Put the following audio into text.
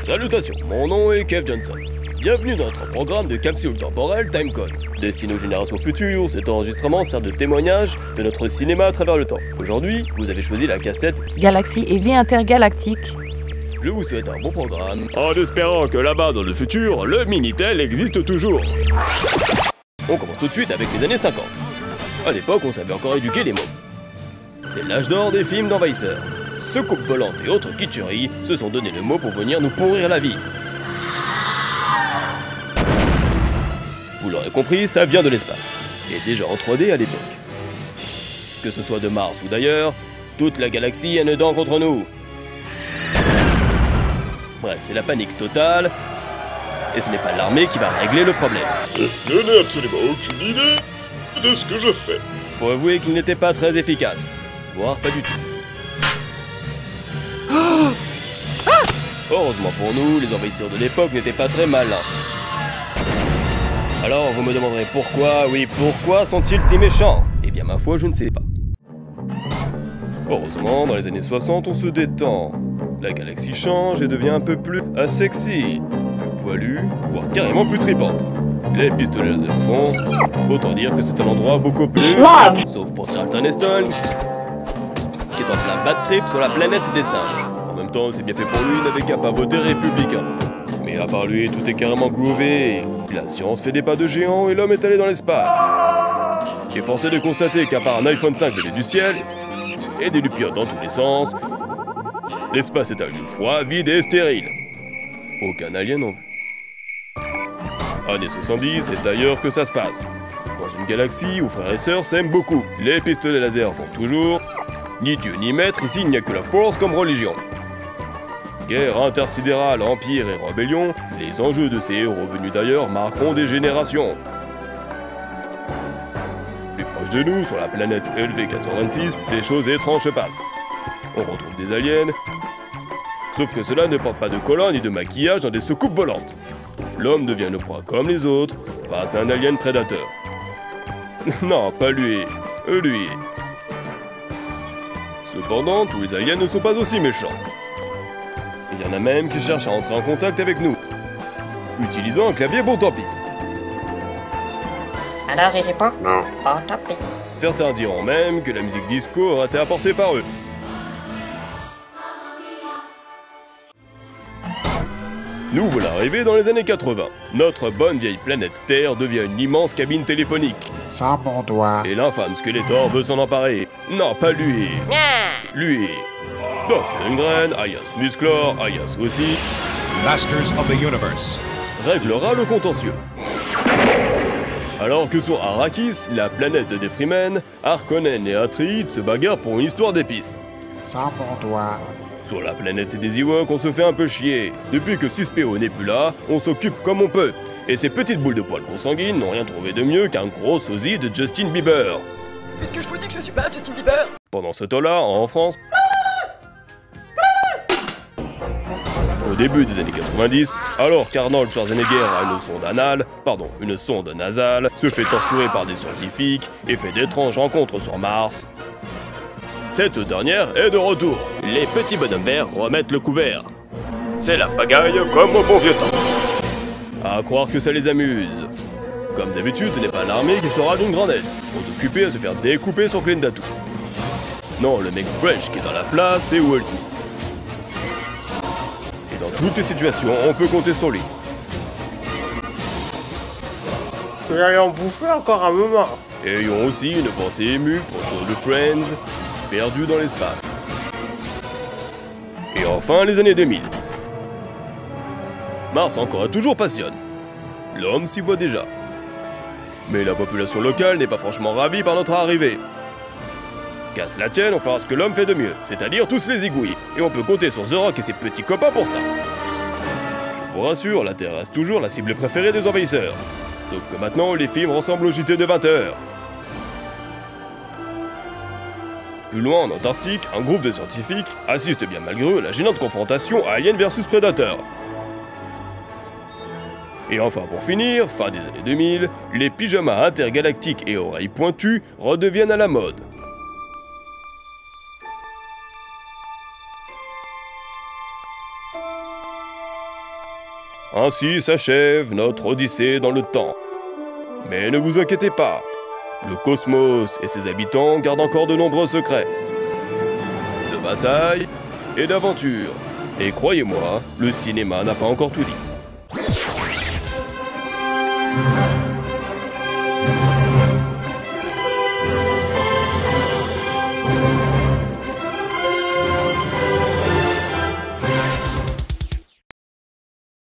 Salutations, mon nom est Kev Johnson. Bienvenue dans notre programme de capsule temporelle Timecode. Destiné aux générations futures, cet enregistrement sert de témoignage de notre cinéma à travers le temps. Aujourd'hui, vous avez choisi la cassette Galaxie et vie intergalactique. Je vous souhaite un bon programme, en espérant que là-bas dans le futur, le Minitel existe toujours. On commence tout de suite avec les années 50. À l'époque, on savait encore éduquer les mots. C'est l'âge d'or des films d'envahisseurs. Soucoupes volantes et autres kitscheries se sont donné le mot pour venir nous pourrir la vie. Vous l'aurez compris, ça vient de l'espace, et déjà en 3D à l'époque. Que ce soit de Mars ou d'ailleurs, toute la galaxie a une dent contre nous. Bref, c'est la panique totale, et ce n'est pas l'armée qui va régler le problème. Je n'ai absolument aucune idée de ce que je fais. Faut avouer qu'il n'était pas très efficace, voire pas du tout. Heureusement pour nous, les envahisseurs de l'époque n'étaient pas très malins. Alors vous me demanderez pourquoi sont-ils si méchants? Eh bien ma foi, je ne sais pas. Heureusement, dans les années 60, on se détend. La galaxie change et devient un peu plus sexy, plus poilue, voire carrément plus tripante. Les pistolets laser font, autant dire que c'est un endroit beaucoup plus... Sauf pour Charlton Heston, qui est en plein bad trip sur la planète des singes. En même temps, c'est bien fait pour lui, il n'avait qu'à pas voter républicain. Mais à part lui, tout est carrément groové. La science fait des pas de géant et l'homme est allé dans l'espace. Et force est de constater qu'à part un iPhone 5 venu du ciel, et des lupiotes dans tous les sens, l'espace est un lieu froid, vide et stérile. Aucun alien en vue. Années 70, c'est ailleurs que ça se passe. Dans une galaxie où frères et sœurs s'aiment beaucoup, les pistolets laser font toujours. Ni Dieu ni maître, ici il n'y a que la force comme religion. Guerre intersidérale, empire et rébellion, les enjeux de ces héros venus d'ailleurs marqueront des générations. Plus proche de nous, sur la planète LV-426, des choses étranges se passent. On retrouve des aliens, sauf que ceux-là ne portent pas de collant ni de maquillage dans des soucoupes volantes. L'homme devient une proie comme les autres, face à un alien prédateur. Non, pas lui, lui. Cependant, tous les aliens ne sont pas aussi méchants. Il y en a même qui cherchent à entrer en contact avec nous, utilisant un clavier bon tant pis. Alors il répond Non. bon tant pis. Certains diront même que la musique disco aura été apportée par eux. Nous voilà arrivés dans les années 80. Notre bonne vieille planète Terre devient une immense cabine téléphonique. Sans mon doigt. Et l'infâme Skeletor veut s'en emparer. Non, pas lui. Lui. Dolph Lundgren, alias Musclor, alias aussi, Masters of the Universe. réglera le contentieux. Alors que sur Arrakis, la planète des Freemen, Harkonnen et Atreides se bagarrent pour une histoire d'épices. Sans mon doigt. Sur la planète des Ewoks, on se fait un peu chier. Depuis que 6PO n'est plus là, on s'occupe comme on peut. Et ces petites boules de poils consanguines n'ont rien trouvé de mieux qu'un gros sosie de Justin Bieber. Est-ce que je vous dis que je suis pas Justin Bieber? Pendant ce temps-là, en France, au début des années 90, alors qu'Arnold Schwarzenegger a une sonde nasale, se fait torturer par des scientifiques et fait d'étranges rencontres sur Mars, cette dernière est de retour. Les petits bonhommes verts remettent le couvert. C'est la pagaille comme au bon vieux temps. À croire que ça les amuse. Comme d'habitude, ce n'est pas l'armée qui sera d'une grande aide, trop occupée à se faire découper sur Klendatu. Non, le mec fresh qui est dans la place, c'est Will Smith. Et dans toutes les situations, on peut compter sur lui. Vous allez en bouffer encore un moment. Ayons aussi une pensée émue pour Joe de Friends, perdu dans l'espace. Et enfin, les années 2000. Mars encore et toujours passionne. L'homme s'y voit déjà. Mais la population locale n'est pas franchement ravie par notre arrivée. Casse la tienne, on fera ce que l'homme fait de mieux, c'est-à-dire tous les égouiller. Et on peut compter sur The Rock et ses petits copains pour ça. Je vous rassure, la Terre reste toujours la cible préférée des envahisseurs. Sauf que maintenant, les films ressemblent au JT de 20h. Plus loin, en Antarctique, un groupe de scientifiques assiste bien malgré eux à la gênante confrontation Alien versus Predator. Et enfin pour finir, fin des années 2000, les pyjamas intergalactiques et oreilles pointues redeviennent à la mode. Ainsi s'achève notre odyssée dans le temps. Mais ne vous inquiétez pas, le cosmos et ses habitants gardent encore de nombreux secrets. De batailles et d'aventures. Et croyez-moi, le cinéma n'a pas encore tout dit.